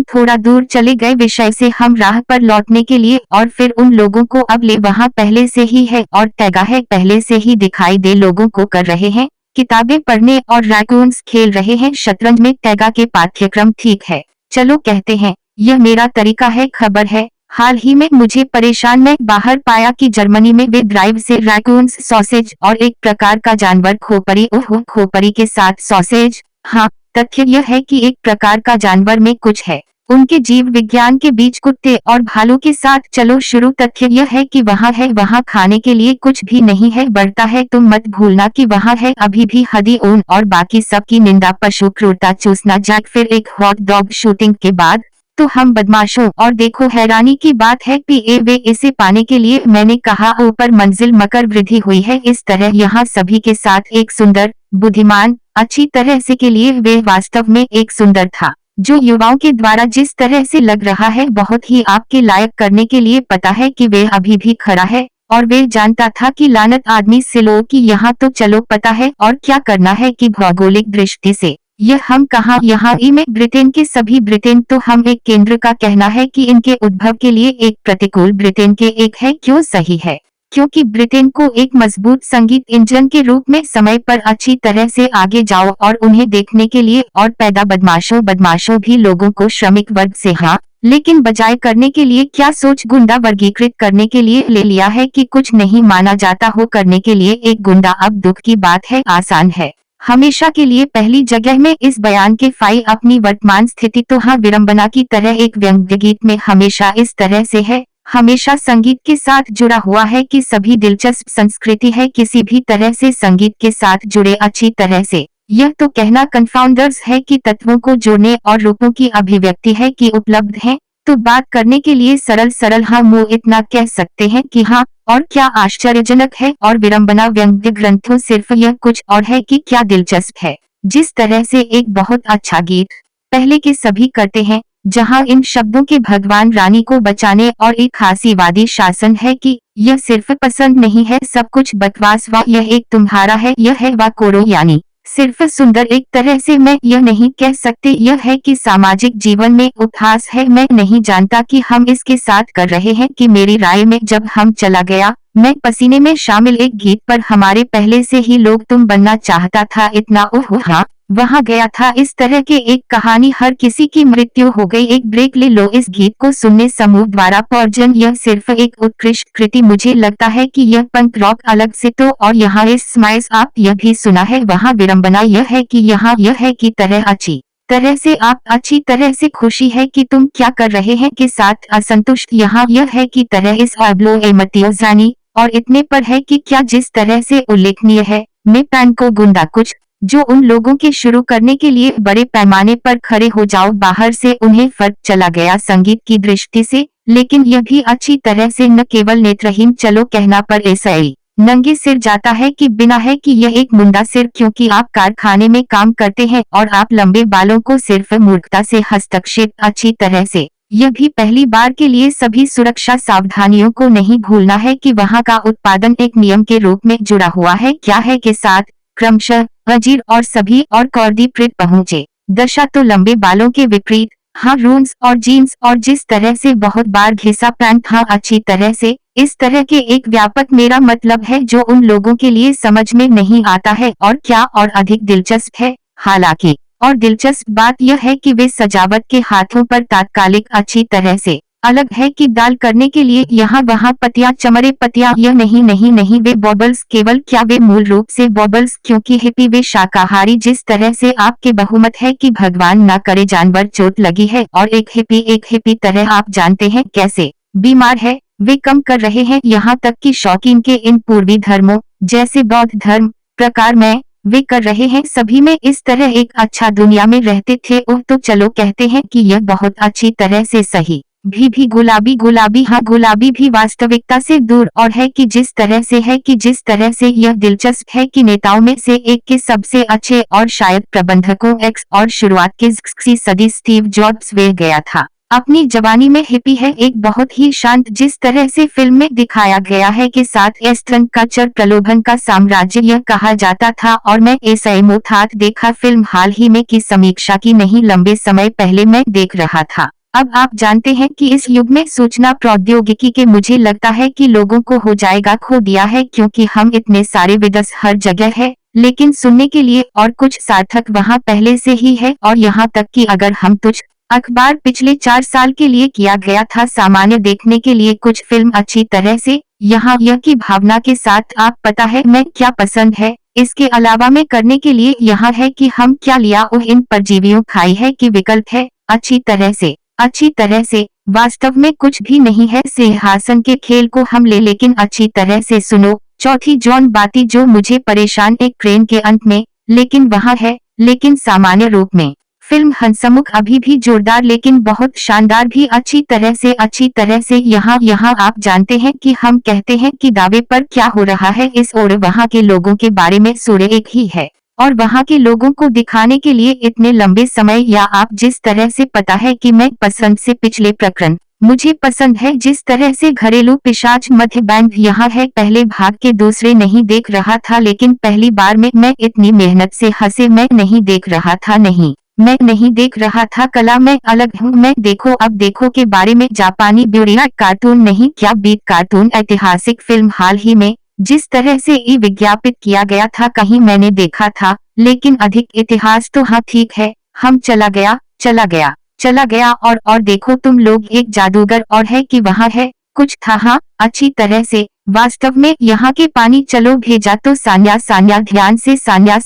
थोड़ा दूर चले गए विषय से हम राह पर लौटने के लिए और फिर उन लोगों को अब ले वहाँ पहले से ही है और टैगा है पहले से ही दिखाई दे लोगों को कर रहे हैं किताबें पढ़ने और रैकून्स खेल रहे हैं शतरंज में टैगा के पाठ्यक्रम ठीक है चलो कहते हैं यह मेरा तरीका है खबर है हाल ही में मुझे परेशान मैं बाहर पाया कि जर्मनी में वे ड्राइव से रैकून्स सॉसेज और एक प्रकार का जानवर खोपरी के साथ सॉसेज हाँ तथ्य यह है कि एक प्रकार का जानवर में कुछ है उनके जीव विज्ञान के बीच कुत्ते और भालू के साथ चलो शुरू तथ्य यह है कि वहाँ खाने के लिए कुछ भी नहीं है बढ़ता है तुम मत भूलना कि वहाँ है अभी भी हदी ऊन और बाकी सब की निंदा पशु क्रूरता चूसना जैक फिर एक हॉट डॉग शूटिंग के बाद तो हम बदमाशों और देखो हैरानी की बात है कि वे इसे पाने के लिए मैंने कहा ऊपर मंजिल मकर वृद्धि हुई है इस तरह यहाँ सभी के साथ एक सुंदर बुद्धिमान अच्छी तरह से के लिए वे वास्तव में एक सुंदर था जो युवाओं के द्वारा जिस तरह से लग रहा है बहुत ही आपके लायक करने के लिए पता है कि वे अभी भी खड़ा है और वे जानता था कि लानत आदमी से लो कि यहाँ तो चलो पता है और क्या करना है कि भौगोलिक दृष्टि से यह हम कहाँ यहाँ में ब्रिटेन के सभी ब्रिटेन तो हम एक केंद्र का कहना है कि इनके उद्भव के लिए एक प्रतिकूल ब्रिटेन के एक है क्यों सही है क्योंकि ब्रिटेन को एक मजबूत संगीत इंजन के रूप में समय पर अच्छी तरह से आगे जाओ और उन्हें देखने के लिए और पैदा बदमाशों भी लोगों को श्रमिक वर्ग से हाँ लेकिन बजाय करने के लिए क्या सोच गुंडा वर्गीकृत करने के लिए ले लिया है कि कुछ नहीं माना जाता हो करने के लिए एक गुंडा अब दुख की बात है आसान है हमेशा के लिए पहली जगह में इस बयान के फाई अपनी वर्तमान स्थिति तो हाँ विडंबना की तरह एक व्यंग्य गीत में हमेशा इस तरह से है हमेशा संगीत के साथ जुड़ा हुआ है कि सभी दिलचस्प संस्कृति है किसी भी तरह से संगीत के साथ जुड़े अच्छी तरह से यह तो कहना कन्फाउंडर्स है कि तत्वों को जोड़ने और रूपों की अभिव्यक्ति है कि उपलब्ध है तो बात करने के लिए सरल हाँ मुँह इतना कह सकते हैं कि हाँ और क्या आश्चर्यजनक है और विडंबना व्यंग्य ग्रंथों सिर्फ यह कुछ और है कि क्या दिलचस्प है जिस तरह से एक बहुत अच्छा गीत पहले के सभी करते हैं जहां इन शब्दों के भगवान रानी को बचाने और एक खासीवादी शासन है कि यह सिर्फ पसंद नहीं है सब कुछ बकवास व यह एक तुम्हारा है यह है वा कोरो यानी सिर्फ सुंदर एक तरह से मैं यह नहीं कह सकते यह है कि सामाजिक जीवन में उपहास है मैं नहीं जानता कि हम इसके साथ कर रहे हैं कि मेरी राय में जब हम चला गया मैं पसीने में शामिल एक गीत पर हमारे पहले से ही लोग तुम बनना चाहता था इतना हाँ वहाँ गया था इस तरह के एक कहानी हर किसी की मृत्यु हो गई एक ब्रेक ले लो इस गीत को सुनने समूह द्वारा पर्जन यह सिर्फ एक उत्कृष्ट कृति मुझे लगता है कि यह पंक रॉक अलग से तो और यहाँ इस स्माइल्स आप यह भी सुना है वहाँ विडंबना यह है कि यहाँ यह है कि तरह अच्छी तरह से आप अच्छी तरह से खुशी है कि तुम क्या कर रहे हैं के साथ असंतुष्ट यहाँ यह है कि तरह इस अब्लो एमतियो जानी और इतने पर है कि क्या जिस तरह से उल्लेखनीय है मैं पैन को गुंडा कुछ जो उन लोगों के शुरू करने के लिए बड़े पैमाने पर खड़े हो जाओ बाहर से उन्हें फर्क चला गया संगीत की दृष्टि से लेकिन यह भी अच्छी तरह से न केवल नेत्रहीन चलो कहना पर ऐसा ही नंगे सिर जाता है कि बिना है कि यह एक मुंडा सिर क्योंकि आप कारखाने में काम करते हैं और आप लंबे बालों को सिर्फ मूर्खता से हस्तक्षेप अच्छी तरह से यह भी पहली बार के लिए सभी सुरक्षा सावधानियों को नहीं भूलना है कि वहाँ का उत्पादन एक नियम के रूप में जुड़ा हुआ है क्या है के साथ क्रमशः वजीर और सभी और कॉर्पोरेट पहुंचे। दशा तो लंबे बालों के विपरीत, हाँ रून्स और जीन्स और जिस तरह से बहुत बार घिसा पैंट, हाँ अच्छी तरह से इस तरह के एक व्यापक मेरा मतलब है जो उन लोगों के लिए समझ में नहीं आता है और क्या और अधिक दिलचस्प है हालांकि और दिलचस्प बात यह है कि वे सजावट के हाथों पर तात्कालिक अच्छी तरह से अलग है कि दाल करने के लिए यहाँ वहाँ पतिया चमड़े पतिया यह नहीं वे बॉबल्स केवल क्या वे मूल रूप से बॉबल्स क्योंकि हिप्पी वे शाकाहारी जिस तरह से आपके बहुमत है कि भगवान ना करे जानवर चोट लगी है और एक हिप्पी तरह आप जानते हैं कैसे बीमार है वे कम कर रहे हैं यहाँ तक कि शौकीन के इन पूर्वी धर्मों जैसे बौद्ध धर्म प्रकार में वे कर रहे हैं सभी में इस तरह एक अच्छा दुनिया में रहते थे ओह तो चलो कहते हैं कि यह बहुत अच्छी तरह से सही भी गुलाबी हाँ गुलाबी भी वास्तविकता से दूर और है कि जिस तरह से यह दिलचस्प है कि नेताओं में से एक के सबसे अच्छे और शायद प्रबंधकों एक्स और शुरुआत के सदी स्टीव जॉब्स वे गया था अपनी जवानी में हिप्पी है एक बहुत ही शांत जिस तरह से फिल्म में दिखाया गया है के साथ एस्टन कल्चर प्रलोभन का साम्राज्य यह कहा जाता था और मैं ऐसा मोथात देखा फिल्म हाल ही में की समीक्षा की नहीं लंबे समय पहले मैं देख रहा था। अब आप जानते हैं कि इस युग में सूचना प्रौद्योगिकी के मुझे लगता है कि लोगों को हो जाएगा खो दिया है क्योंकि हम इतने सारे विदस हर जगह है लेकिन सुनने के लिए और कुछ सार्थक वहाँ पहले से ही है और यहाँ तक कि अगर हम तुझ अखबार पिछले 4 साल के लिए किया गया था सामान्य देखने के लिए कुछ फिल्म अच्छी तरह से यहाँ यह की भावना के साथ आप पता है मैं क्या पसंद है इसके अलावा मैं करने के लिए यहाँ है कि हम क्या लिया ओह इन परजीवियों खाई है कि विकल्प है अच्छी तरह से वास्तव में कुछ भी नहीं है सिंहासन के खेल को हम ले लेकिन अच्छी तरह से सुनो चौथी जॉन बाती जो मुझे परेशान एक ट्रेन के अंत में लेकिन वहाँ है लेकिन सामान्य रूप में फिल्म हंसमुख अभी भी जोरदार लेकिन बहुत शानदार भी अच्छी तरह से यहाँ आप जानते हैं कि हम कहते हैं कि दावे पर क्या हो रहा है इस और वहाँ के लोगों के बारे में सूर्य एक ही है और वहाँ के लोगों को दिखाने के लिए इतने लंबे समय या आप जिस तरह से पता है कि मैं पसंद से पिछले प्रकरण मुझे पसंद है जिस तरह से घरेलू पिशाच मध्य बैंड यहाँ है पहले भाग के दूसरे नहीं देख रहा था लेकिन पहली बार में मैं इतनी मेहनत से हंसे मैं नहीं देख रहा था कला मैं अलग हूँ मैं अब देखो के बारे में जापानी ब्यूरिया कार्टून नहीं क्या बीट कार्टून ऐतिहासिक फिल्म हाल ही में जिस तरह से ये विज्ञापित किया गया था कहीं मैंने देखा था लेकिन अधिक इतिहास तो हाँ ठीक है हम चला गया और देखो तुम लोग एक जादूगर और है कि वहाँ है कुछ था हाँ अच्छी तरह से वास्तव में यहाँ के पानी चलो भेजा तो सान्या ध्यान से सान्या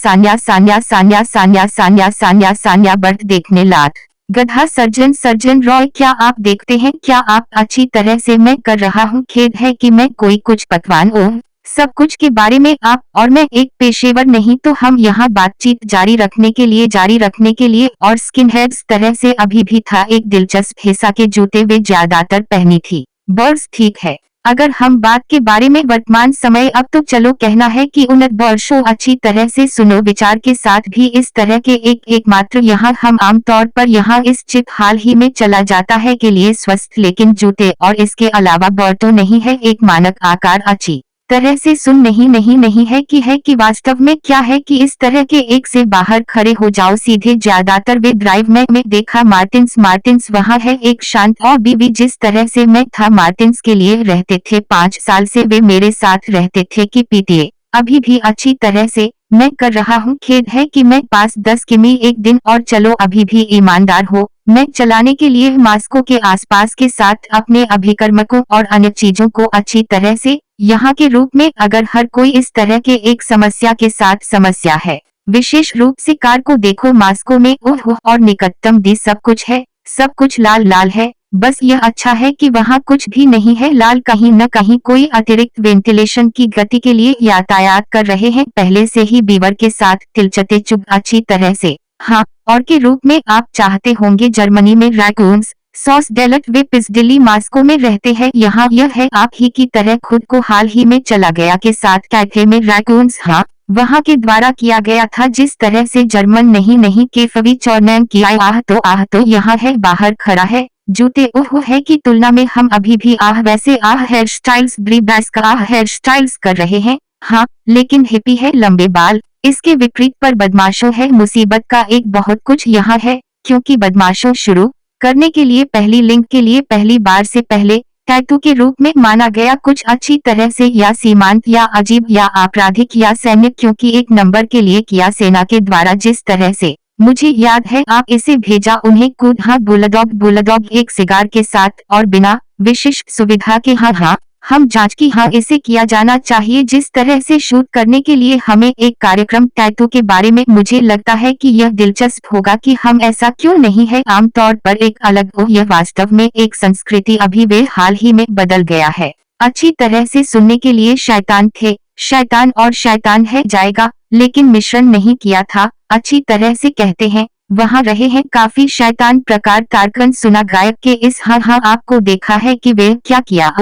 बर्थ देखने लात गधा सर्जन रॉय क्या आप देखते हैं क्या आप अच्छी तरह से मैं कर रहा हूँ खेद है कि मैं कोई कुछ पकवान ओह सब कुछ के बारे में आप और मैं एक पेशेवर नहीं तो हम यहाँ बातचीत जारी रखने के लिए और स्किन हेड्स तरह से अभी भी था एक दिलचस्प हिस्सा के जूते वे ज्यादातर पहनी थी बर्ड्स ठीक है अगर हम बात के बारे में वर्तमान समय अब तो चलो कहना है कि उन्नत वर्षों अच्छी तरह से सुनो विचार के साथ भी इस तरह के एकमात्र यहाँ हम आमतौर पर यहाँ इस चिप हाल ही में चला जाता है के लिए स्वस्थ लेकिन जूते और इसके अलावा बर्ड तो नहीं है एक मानक आकार अच्छी तरह से सुन नहीं है कि वास्तव में क्या है कि इस तरह के एक से बाहर खड़े हो जाओ सीधे ज्यादातर वे ड्राइव में देखा मार्टिन्स वहाँ है एक शांत और बीवी जिस तरह से मैं था मार्टिन्स के लिए रहते थे 5 साल से वे मेरे साथ रहते थे कि पीटीए अभी भी अच्छी तरह से मैं कर रहा हूँ खेद है कि मैं पास 10 किमी एक दिन और चलो अभी भी ईमानदार हो मैं चलाने के लिए मास्को के आसपास के साथ अपने अभिकर्मकों और अन्य चीजों को अच्छी तरह से यहाँ के रूप में अगर हर कोई इस तरह के एक समस्या के साथ समस्या है विशेष रूप से कार को देखो मास्को में ओह और निकटतम दी सब कुछ लाल है बस यह अच्छा है कि वहाँ कुछ भी नहीं है लाल कहीं न कहीं कोई अतिरिक्त वेंटिलेशन की गति के लिए यातायात कर रहे हैं पहले से ही बीवर के साथ तिलचते चुप अच्छी तरह से हाँ और के रूप में आप चाहते होंगे जर्मनी में रैकून्स सॉस डेलट वे पिसडिली मास्को में रहते हैं यहाँ यह है आप ही की तरह खुद को हाल ही में चला गया के साथ कैफे में रैकून्स हाँ वहाँ के द्वारा किया गया था जिस तरह से जर्मन नहीं केफवी चौर्नैन किया आह तो यहाँ है बाहर खड़ा है जूते ओह है की तुलना में हम अभी भी वैसे हेयर स्टाइल्स ब्रीबैस का हेयर स्टाइल्स कर रहे हैं। हाँ, लेकिन हिप्पी है लंबे बाल। इसके विपरीत पर बदमाशों है मुसीबत का एक बहुत कुछ यहाँ है, क्योंकि बदमाशों शुरू करने के लिए पहली लिंक के लिए पहली बार से पहले टैटू के रूप में माना गया कुछ अच्छी तरह से या सीमांत या अजीब या आपराधिक या सैन्य, क्योंकि एक नंबर के लिए किया सेना के द्वारा जिस तरह से मुझे याद है आप इसे भेजा उन्हें कूद हाँ बुलडॉग एक सिगार के साथ और बिना विशिष्ट सुविधा के हाँ हम जांच की हाँ इसे किया जाना चाहिए जिस तरह से शूट करने के लिए हमें एक कार्यक्रम टैटू के बारे में मुझे लगता है कि यह दिलचस्प होगा कि हम ऐसा क्यों नहीं है आमतौर पर एक अलग यह वास्तव में एक संस्कृति अभी वे हाल ही में बदल गया है। अच्छी तरह से सुनने के लिए शैतान थे, शैतान और शैतान है जाएगा, लेकिन मिश्रण नहीं किया था। अच्छी तरह से कहते हैं वहाँ रहे हैं काफी शैतान प्रकार तारकन सुना गायक के इस हाँ आपको देखा है कि वे क्या किया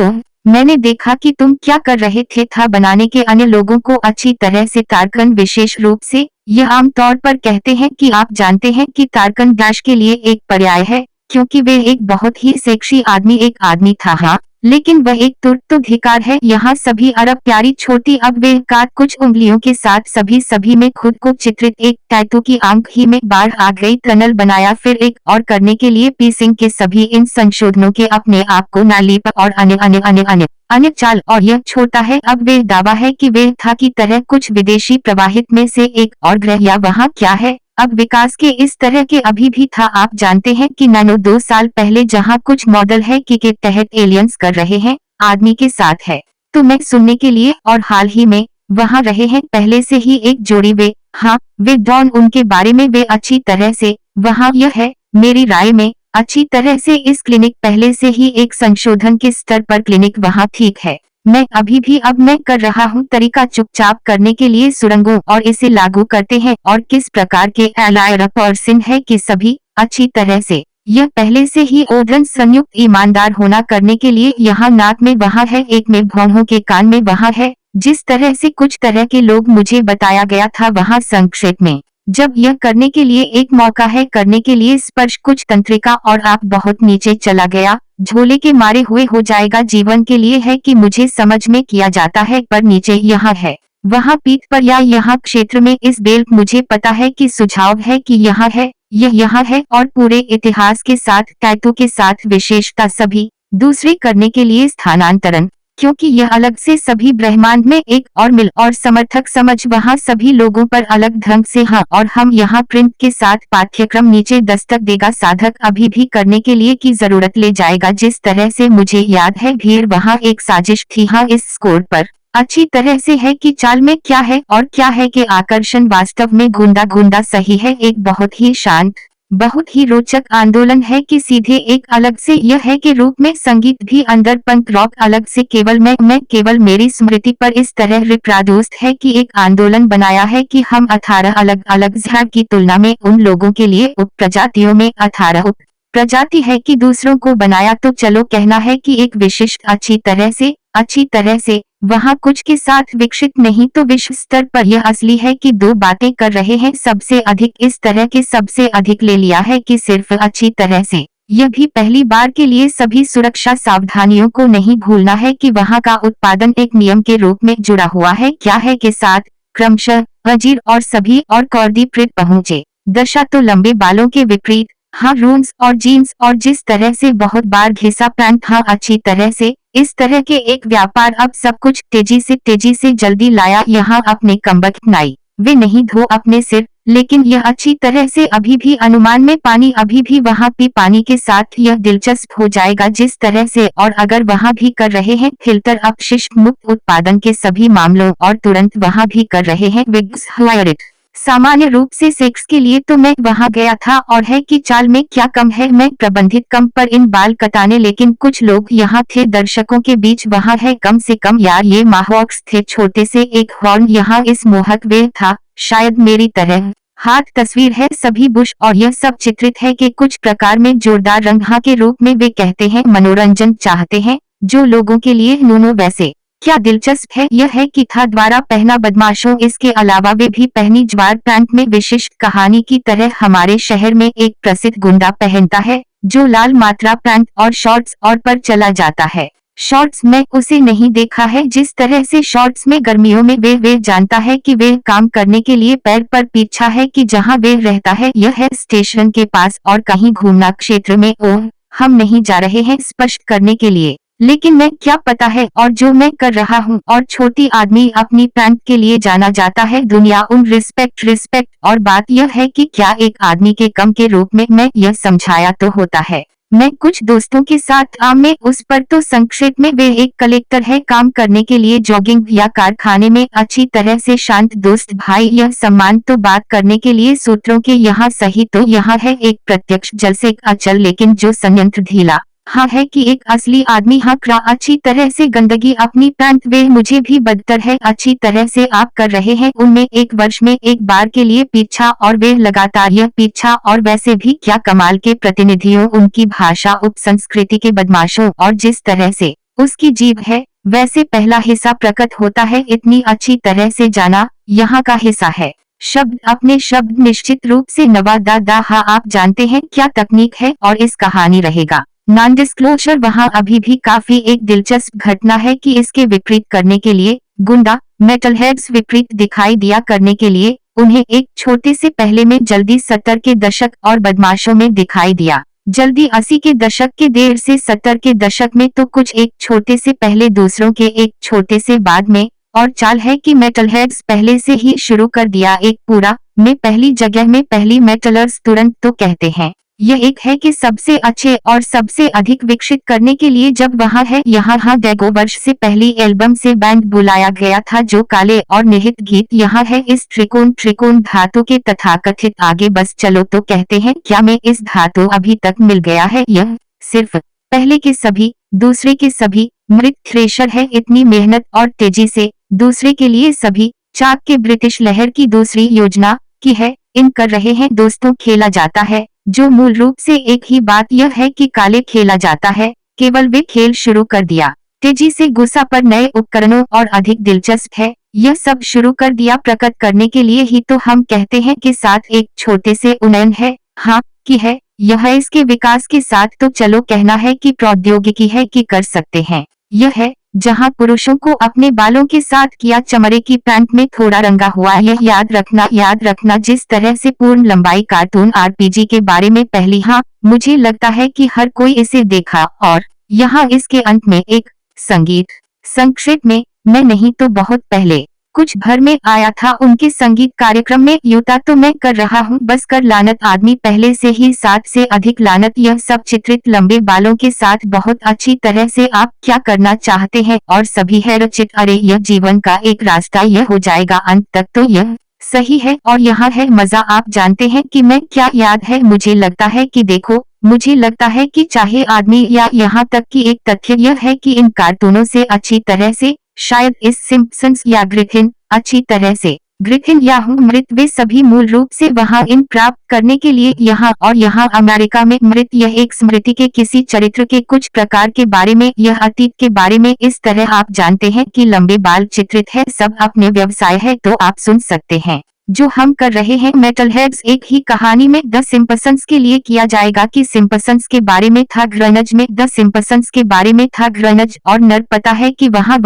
मैंने देखा कि तुम क्या कर रहे थे था बनाने के अन्य लोगों को अच्छी तरह से तारकन विशेष रूप से यह आमतौर पर कहते हैं कि आप जानते हैं कि तारकन डैश के लिए एक पर्याय है, क्योंकि वे एक बहुत ही सेक्सी आदमी एक आदमी था हाँ, लेकिन वह एक तुर्तुधिकार है। यहाँ सभी अरब प्यारी छोटी अब वे का कुछ उंगलियों के साथ सभी में खुद को चित्रित एक टैटू की आंख ही में बाढ़ आ गई टनल बनाया फिर एक और करने के लिए पीसिंग के सभी इन संशोधनों के अपने आप को नालीप और अन्य चाल और यह छोटा है अब वे दावा है कि वे था की तरह कुछ विदेशी प्रवाहित में से एक और ग्रह या वहाँ क्या है अब विकास के इस तरह के अभी भी था। आप जानते हैं कि नैनो 2 साल पहले जहां कुछ मॉडल है कि के तहत एलियंस कर रहे हैं आदमी के साथ है, तो मैं सुनने के लिए और हाल ही में वहां रहे हैं पहले से ही एक जोड़ी वे हाँ वे डॉन उनके बारे में वे अच्छी तरह से वहां यह है मेरी राय में अच्छी तरह से इस क्लिनिक पहले से ही एक संशोधन के स्तर पर क्लिनिक वहां ठीक है। मैं अभी भी अब मैं कर रहा हूँ तरीका चुपचाप करने के लिए सुरंगों और इसे लागू करते हैं और किस प्रकार के एलायर पर्सन है कि सभी अच्छी तरह से यह पहले से ही ओड्रन संयुक्त ईमानदार होना करने के लिए यहाँ नाक में वहाँ है एक में भौहों के कान में वहाँ है जिस तरह से कुछ तरह के लोग मुझे बताया गया था वहाँ संक्षेप में जब यह करने के लिए एक मौका है करने के लिए स्पर्श कुछ तंत्रिका और आप बहुत नीचे चला गया झोले के मारे हुए हो जाएगा जीवन के लिए है कि मुझे समझ में किया जाता है पर नीचे यहाँ है वहाँ पीठ पर या यहाँ क्षेत्र में इस बेल्ट मुझे पता है कि सुझाव है कि यहाँ है यह यहाँ है और पूरे इतिहास के साथ टैटू के साथ विशेषता सभी दूसरे करने के लिए स्थानांतरण क्योंकि यह अलग से सभी ब्रह्मांड में एक और मिल और समर्थक समझ वहाँ सभी लोगों पर अलग ढंग से हाँ और हम यहाँ प्रिंट के साथ पाठ्यक्रम नीचे दस्तक देगा साधक अभी भी करने के लिए की जरूरत ले जाएगा जिस तरह से मुझे याद है भीड़ वहाँ एक साजिश थी हाँ इस स्कोर पर अच्छी तरह से है कि चाल में क्या है और क्या है कि आकर्षण वास्तव में गूंदा सही है एक बहुत ही शांत बहुत ही रोचक आंदोलन है कि सीधे एक अलग से यह है कि रूप में संगीत भी अंदर पंक रॉक अलग से केवल मैं केवल मेरी स्मृति पर इस तरह रिप्रोड्यूस्ड है कि एक आंदोलन बनाया है कि हम 18 अलग अलग ज़्यादा की तुलना में उन लोगों के लिए उप प्रजातियों में 18 उप प्रजाति है कि दूसरों को बनाया तो चलो कहना है कि एक विशिष्ट अच्छी तरह से वहाँ कुछ के साथ विकसित नहीं तो विश्व स्तर पर यह असली है कि दो बातें कर रहे हैं सबसे अधिक इस तरह के सबसे अधिक ले लिया है कि सिर्फ अच्छी तरह से यह भी पहली बार के लिए सभी सुरक्षा सावधानियों को नहीं भूलना है कि वहाँ का उत्पादन एक नियम के रूप में जुड़ा हुआ है क्या है के साथ क्रमशः वजीर और सभी और कॉर्दी प्रिट पहुंचे दशा तो लंबे बालों के विपरीत हाँ रून्स और जीन्स और जिस तरह से बहुत बार घिसा पैंट हाँ अच्छी तरह से इस तरह के एक व्यापार अब सब कुछ तेजी से जल्दी लाया यहाँ अपने कम्बक नाई वे नहीं धो अपने सिर लेकिन यह अच्छी तरह से अभी भी अनुमान में पानी अभी भी वहाँ पी पानी के साथ यह दिलचस्प हो जाएगा जिस तरह से और अगर वहाँ भी कर रहे हैं फिल्टर अपशिष्ट मुक्त उत्पादन के सभी मामलों और तुरंत वहाँ भी कर रहे हैं विग्स हायरिट सामान्य रूप से सेक्स के लिए तो मैं वहां गया था और है कि चाल में क्या कम है मैं प्रबंधित कम पर इन बाल कटाने लेकिन कुछ लोग यहाँ थे दर्शकों के बीच वहां है कम से कम यार ये माहौक्स थे छोटे से एक हॉर्न यहाँ इस मोहक वे था शायद मेरी तरह हाथ तस्वीर है सभी बुश और यह सब चित्रित है कि कुछ प्रकार में जोरदार रंग हाँ के रूप में वे कहते हैं मनोरंजन चाहते हैं जो लोगों के लिए नूनो वैसे क्या दिलचस्प है यह है कि था द्वारा पहना बदमाशों इसके अलावा वे भी पहनी जवार पैंट में विशिष्ट कहानी की तरह हमारे शहर में एक प्रसिद्ध गुंडा पहनता है जो लाल मात्रा पैंट और शॉर्ट्स और पर चला जाता है। शॉर्ट्स में उसे नहीं देखा है जिस तरह से शॉर्ट्स में गर्मियों में वे जानता है कि वे काम करने के लिए पैर पर पीछा है कि जहां वे रहता है यह है स्टेशन के पास और कहीं घूमना क्षेत्र में। ओह हम नहीं जा रहे हैं स्पष्ट करने के लिए, लेकिन मैं क्या पता है और जो मैं कर रहा हूँ और छोटी आदमी अपनी पैंट के लिए जाना जाता है दुनिया उन रिस्पेक्ट और बात यह है कि क्या एक आदमी के कम के रूप में मैं यह समझाया तो होता है। मैं कुछ दोस्तों के साथ आम में उस पर तो संक्षेप में वे एक कलेक्टर है काम करने के लिए जॉगिंग या कारखाने में अच्छी तरह से शांत दोस्त भाई यह सम्मान तो बात करने के लिए सूत्रों के यहाँ सही तो यहाँ है एक प्रत्यक्ष जल से अचल लेकिन जो संयंत्र ढीला हाँ है कि एक असली आदमी हकरा अच्छी तरह से गंदगी अपनी पैंट वे मुझे भी बदतर है अच्छी तरह से आप कर रहे हैं उनमें एक वर्ष में एक बार के लिए पीछा और वे लगातार यह पीछा और वैसे भी क्या कमाल के प्रतिनिधियों उनकी भाषा उप संस्कृति के बदमाशों और जिस तरह से उसकी जीभ है वैसे पहला हिस्सा प्रकट होता है इतनी अच्छी तरह से जाना यहाँ का हिस्सा है। शब्द अपने शब्द निश्चित रूप से नवादा दा हाँ आप जानते हैं क्या तकनीक है और इस कहानी रहेगा नॉन डिस्क्लोजर वहाँ अभी भी काफी एक दिलचस्प घटना है कि इसके विपरीत करने के लिए गुंडा मेटल हेड्स विपरीत दिखाई दिया करने के लिए उन्हें एक छोटे से पहले में जल्दी 70 के दशक और बदमाशों में दिखाई दिया जल्दी 80 के दशक के देर से 70 के दशक में तो कुछ एक छोटे से पहले दूसरों के एक छोटे से बाद में और चाल है कि मेटल हेड्स पहले से ही शुरू कर दिया एक पूरा में पहली जगह में पहली मेटलर्स तुरंत तो कहते हैं यह एक है कि सबसे अच्छे और सबसे अधिक विकसित करने के लिए जब वहाँ है यहाँ डेगो वर्ष से पहली एल्बम से बैंड बुलाया गया था जो काले और निहित गीत यहाँ है इस त्रिकोण धातु के तथाकथित आगे बस चलो तो कहते हैं क्या मैं इस धातु अभी तक मिल गया है यह सिर्फ पहले के सभी दूसरे के सभी मृत थ्रेशर है इतनी मेहनत और तेजी से दूसरे के लिए सभी चाक के ब्रिटिश लहर की दूसरी योजना की है इन कर रहे हैं दोस्तों खेला जाता है जो मूल रूप से एक ही बात यह है कि काले खेला जाता है केवल वे खेल शुरू कर दिया तेजी से गुस्सा पर नए उपकरणों और अधिक दिलचस्प है यह सब शुरू कर दिया प्रकट करने के लिए ही तो हम कहते हैं कि साथ एक छोटे से उन्नयन है हाँ कि है यह इसके विकास के साथ तो चलो कहना है कि प्रौद्योगिकी है कि कर सकते हैं यह है जहां पुरुषों को अपने बालों के साथ किया चमड़े की पैंट में थोड़ा रंगा हुआ यह याद रखना जिस तरह से पूर्ण लंबाई कार्टून आरपीजी के बारे में पहली हाँ मुझे लगता है कि हर कोई इसे देखा और यहाँ इसके अंत में एक संगीत संक्षेप में मैं नहीं तो बहुत पहले कुछ भर में आया था उनके संगीत कार्यक्रम में यूता तो मैं कर रहा हूँ बस कर लानत आदमी पहले से ही 7 से अधिक लानत यह सब चित्रित लंबे बालों के साथ बहुत अच्छी तरह से आप क्या करना चाहते हैं और सभी है रचित अरे यह जीवन का एक रास्ता यह हो जाएगा अंत तक तो यह सही है और यहाँ है मजा आप जानते हैं कि मैं क्या याद है मुझे लगता है कि देखो मुझे लगता है कि चाहे आदमी या यहाँ तक कि एक तथ्य यह है कि इन कार्टूनों से अच्छी तरह से शायद इस सिम्पसन्स या ग्रिफिन अच्छी तरह से ग्रिफिन या हूँ मृत वे सभी मूल रूप से वहाँ इन प्राप्त करने के लिए यहाँ और यहाँ अमेरिका में मृत यह एक स्मृति के किसी चरित्र के कुछ प्रकार के बारे में यह अतीत के बारे में इस तरह आप जानते हैं कि लंबे बाल चित्रित है सब अपने व्यवसाय है तो आप सुन सकते हैं जो हम कर रहे हैं मेटल हेड्स एक ही कहानी में द सिम्पसन्स के लिए किया जाएगा कि सिम्पसन्स के बारे में था ग्रनज में द सिम्पसन्स के बारे में था ग्रनज और नर पता है कि वहाँ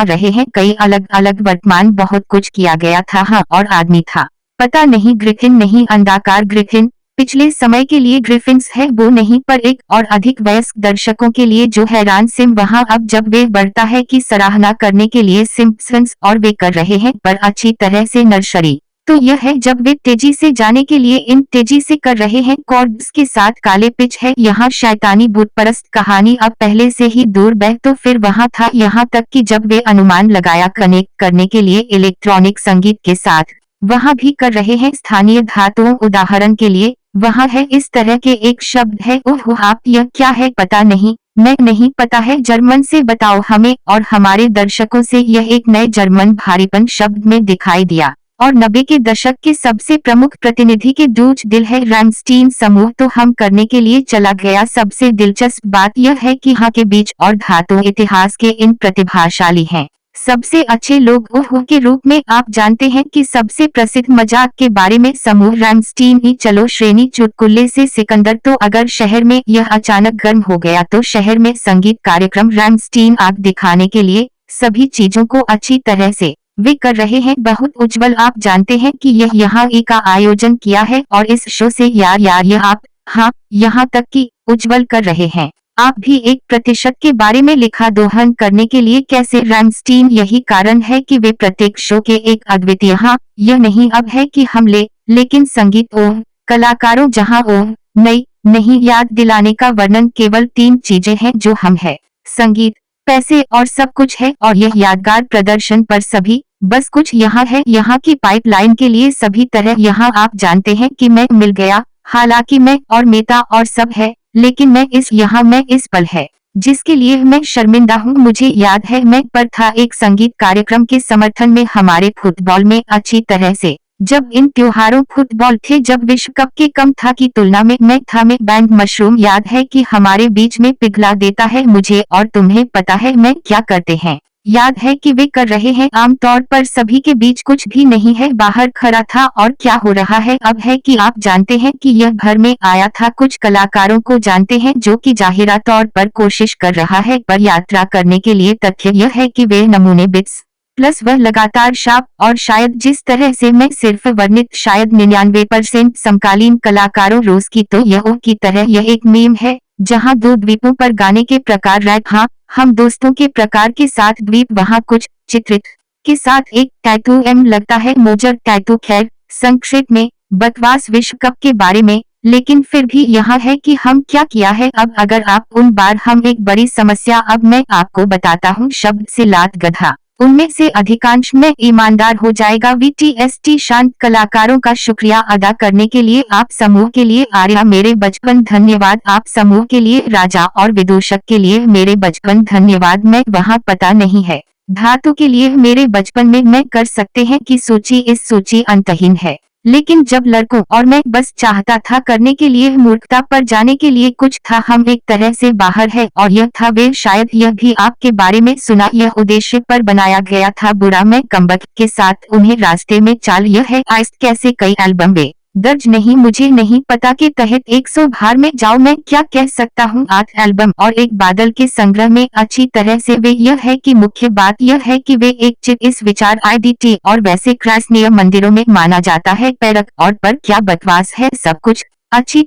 रहे हैं कई अलग अलग वर्तमान बहुत कुछ किया गया था हाँ और आदमी था पता नहीं ग्रिफिन नहीं अंडाकार ग्रिफिन पिछले समय के लिए ग्रिफिन्स है वो नहीं पर एक और अधिक वयस्क दर्शकों के लिए जो हैरान सिम वहाँ अब जब वे बढ़ता है कि सराहना करने के लिए सिम्पसन्स और वे कर रहे हैं पर अच्छी तरह से नर्सरी तो यह है जब वे तेजी से जाने के लिए इन तेजी से कर रहे हैं कॉर्ड्स के साथ काले पिच है यहाँ शैतानी बुतपरस्त कहानी अब पहले से ही दूर बह तो फिर वहाँ था यहाँ तक कि जब वे अनुमान लगाया कनेक्ट करने के लिए इलेक्ट्रॉनिक संगीत के साथ वहाँ भी कर रहे हैं स्थानीय धातुओं उदाहरण के लिए वहाँ है इस तरह के एक शब्द है ओह आप यह क्या है पता नहीं मैं नहीं पता है जर्मन से बताओ हमें और हमारे दर्शकों से यह एक नए जर्मन भारीपन शब्द में दिखाई दिया और 90 के दशक के सबसे प्रमुख प्रतिनिधि के डूच दिल है रैमस्टीन समूह तो हम करने के लिए चला गया सबसे दिलचस्प बात यह है कि हाँ के बीच और धातु इतिहास के इन प्रतिभाशाली हैं सबसे अच्छे लोग ओह के रूप में आप जानते हैं कि सबसे प्रसिद्ध मजाक के बारे में समूह रैमस्टीन ही। चलो श्रेणी चुटकुले से सिकंदर। तो अगर शहर में यह अचानक गर्म हो गया तो शहर में संगीत कार्यक्रम रैमस्टीन आग दिखाने के लिए सभी चीजों को अच्छी तरह से वे कर रहे हैं बहुत उज्जवल। आप जानते हैं कि यह यहाँ एक का आयोजन किया है और इस शो से यार यह आप हाँ यहाँ तक कि उज्जवल कर रहे हैं। आप भी 1% के बारे में लिखा दोहन करने के लिए कैसे रैमस्टीन। यही कारण है कि वे प्रत्येक शो के एक अद्वितीय हाँ यह नहीं अब है कि हम लेकिन संगीत ओह कलाकारों जहाँ ओह नहीं याद दिलाने का वर्णन केवल 3 चीजें हैं जो हम है संगीत पैसे और सब कुछ है और यह यादगार प्रदर्शन पर सभी बस कुछ यहाँ है यहाँ की पाइपलाइन के लिए सभी तरह यहाँ आप जानते हैं कि मैं मिल गया हालांकि मैं और मेटा और सब है लेकिन मैं इस पल है जिसके लिए मैं शर्मिंदा हूँ। मुझे याद है मैं पर था एक संगीत कार्यक्रम के समर्थन में हमारे फुटबॉल में अच्छी तरह से जब इन त्योहारों फुटबॉल थे जब विश्व कप के कम था की तुलना में मैं था में बैंड मशरूम याद है कि हमारे बीच में पिघला देता है मुझे और तुम्हें पता है मैं क्या करते हैं याद है कि वे कर रहे हैं आमतौर पर सभी के बीच कुछ भी नहीं है बाहर खड़ा था और क्या हो रहा है अब है कि आप जानते हैं कि यह घर में आया था कुछ कलाकारों को जानते हैं जो कि जाहिरा तौर पर कोशिश कर रहा है पर यात्रा करने के लिए तथ्य यह है कि वे नमूने बिट्स प्लस वह लगातार शाप और शायद जिस तरह से मैं सिर्फ वर्णित शायद 99% समकालीन कलाकारों रूस की तो यह की तरह यह एक मीम है जहां 2 द्वीपों पर गाने के प्रकार रैप हाँ हम दोस्तों के प्रकार के साथ द्वीप वहां कुछ चित्रित के साथ एक टैटू लगता है मोजर टैटू। खैर संक्षेप में बकवास विश्व कप के बारे में लेकिन फिर भी यहाँ है कि हम क्या किया है अब अगर आप उन बार हम एक बड़ी समस्या अब मैं आपको बताता हूँ शब्द से लात गधा उनमें से अधिकांश में ईमानदार हो जाएगा VTST शांत कलाकारों का शुक्रिया अदा करने के लिए आप समूह के लिए आर्या मेरे बचपन धन्यवाद आप समूह के लिए राजा और विदूषक के लिए मेरे बचपन धन्यवाद मैं वहाँ पता नहीं है धातु के लिए मेरे बचपन में मैं कर सकते हैं कि सूची इस सूची अंतहीन है लेकिन जब लड़कों और मैं बस चाहता था करने के लिए मूर्खता पर जाने के लिए कुछ था हम एक तरह से बाहर है और यह था वे शायद यह भी आपके बारे में सुना यह उद्देश्य पर बनाया गया था बुरा मैं कमबख्त के साथ उन्हें रास्ते में चाल यह है आइस्ट कैसे कई एल्बम में दर्ज नहीं मुझे नहीं पता के तहत 100 भार में जाओ मैं क्या कह सकता हूँ 8 एल्बम और एक बादल के संग्रह में अच्छी तरह से वे यह है कि मुख्य बात यह है कि वे एक चिप इस विचार IDT और वैसे क्राइस्टनीय मंदिरों में माना जाता है पैरक और पर क्या बकवास है सब कुछ अच्छी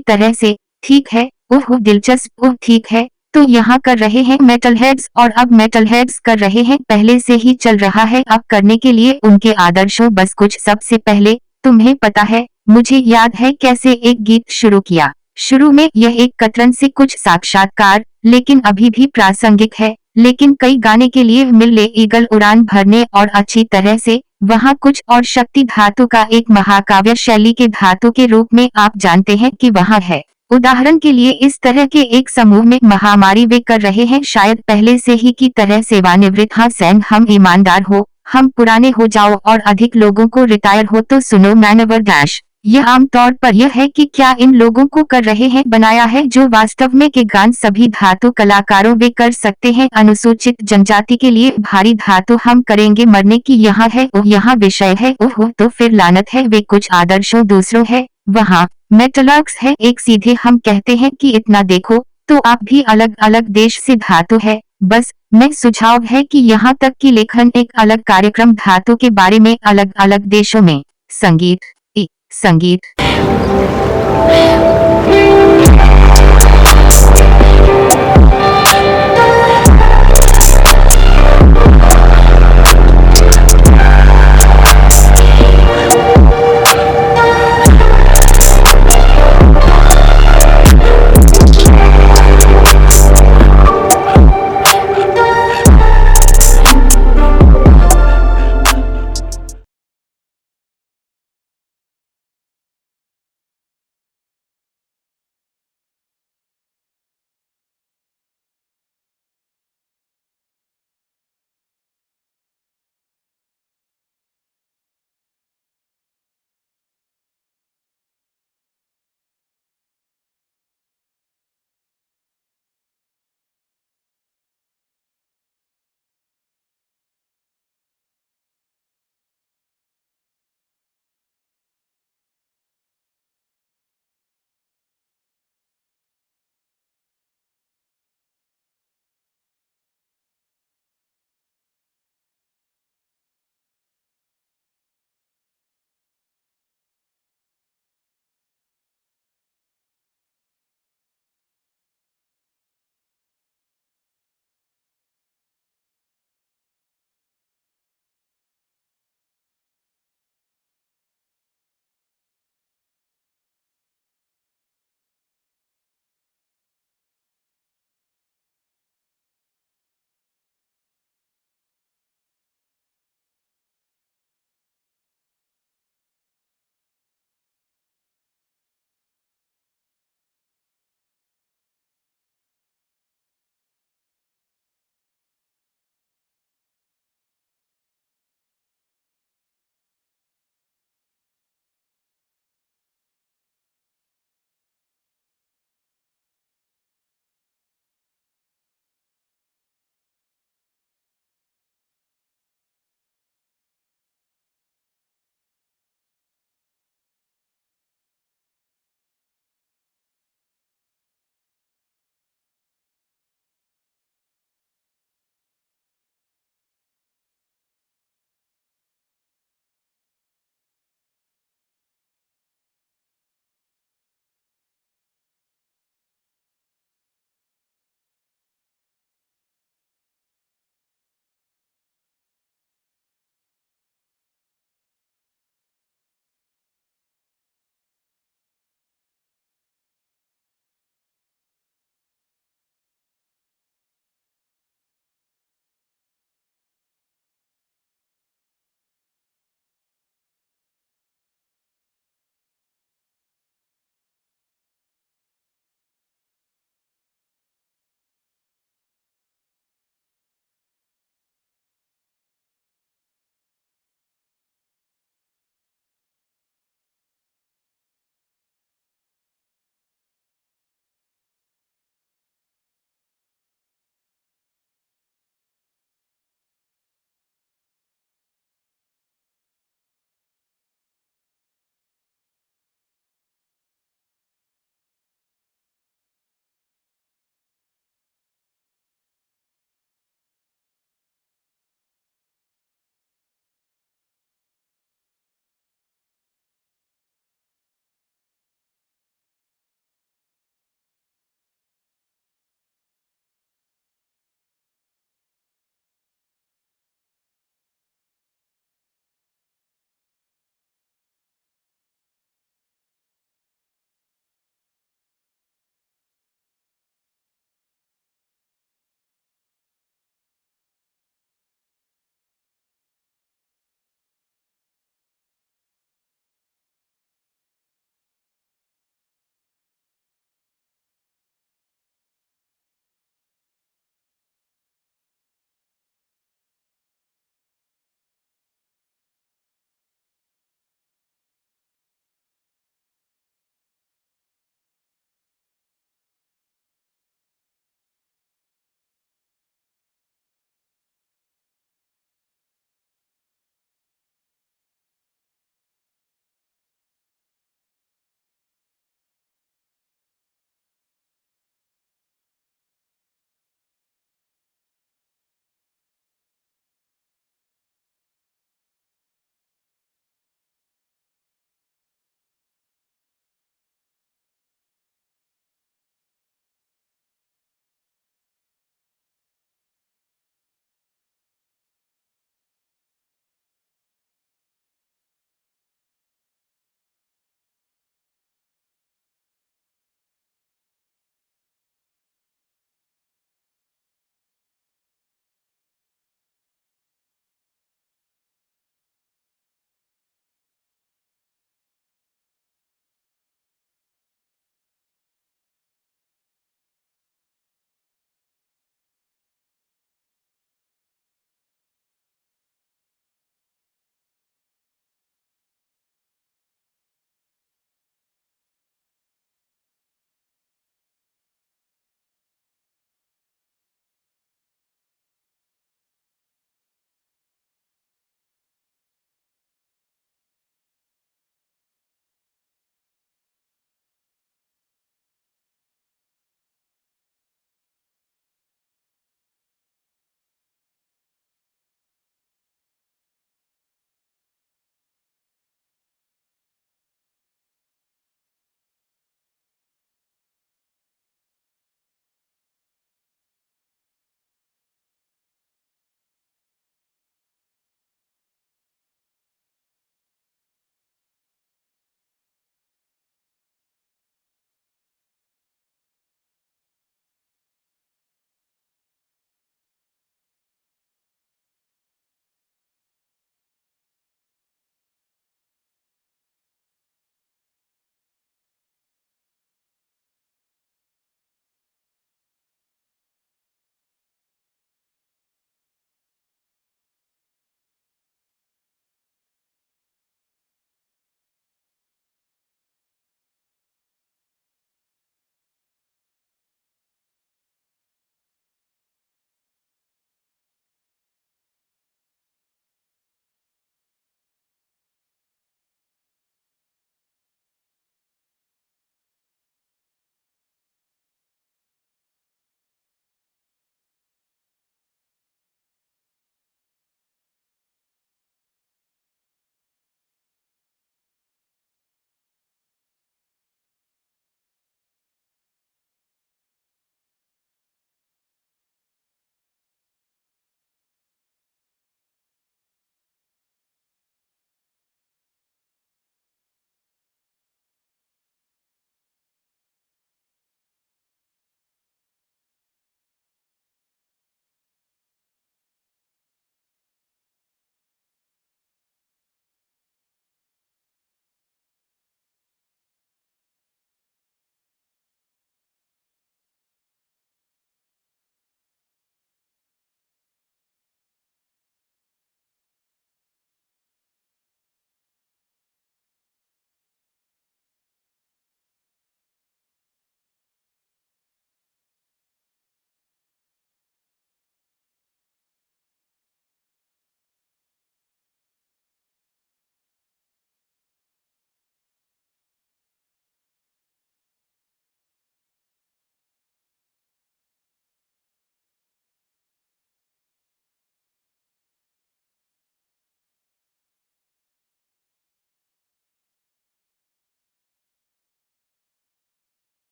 तरह से ठीक है ओह दिलचस्प ओह ठीक है तो यहाँ कर रहे हैं मेटल हेड्स और अब मेटल हेड्स कर रहे हैं पहले से ही चल रहा है अब करने के लिए उनके आदर्शों बस कुछ सबसे पहले तुम्हें पता है मुझे याद है कैसे एक गीत शुरू किया शुरू में यह एक कतरन से कुछ साक्षात्कार लेकिन अभी भी प्रासंगिक है लेकिन कई गाने के लिए मिल ईगल उड़ान भरने और अच्छी तरह से वहाँ कुछ और शक्ति धातु का एक महाकाव्य शैली के धातु के रूप में आप जानते हैं कि वहाँ है उदाहरण के लिए इस तरह के एक समूह में महामारी वे कर रहे हैं शायद पहले से ही की तरह सेवानिवृत्त हाँ सैन हम ईमानदार हो हम पुराने हो जाओ और अधिक लोगों को रिटायर हो तो सुनो मैनवर डैश यह आमतौर पर यह है कि क्या इन लोगों को कर रहे हैं बनाया है जो वास्तव में के गान सभी धातु कलाकारों वे कर सकते हैं अनुसूचित जनजाति के लिए भारी धातु हम करेंगे मरने की यहाँ है ओह यहाँ विषय है ओह तो फिर लानत है वे कुछ आदर्शों दूसरों है वहाँ मेटलर्क्स है एक सीधे हम कहते हैं कि इतना देखो तो आप भी अलग अलग देश से धातु है बस मैं सुझाव है कि यहाँ तक कि लेखन एक अलग कार्यक्रम धातु के बारे में अलग अलग देशों में संगीत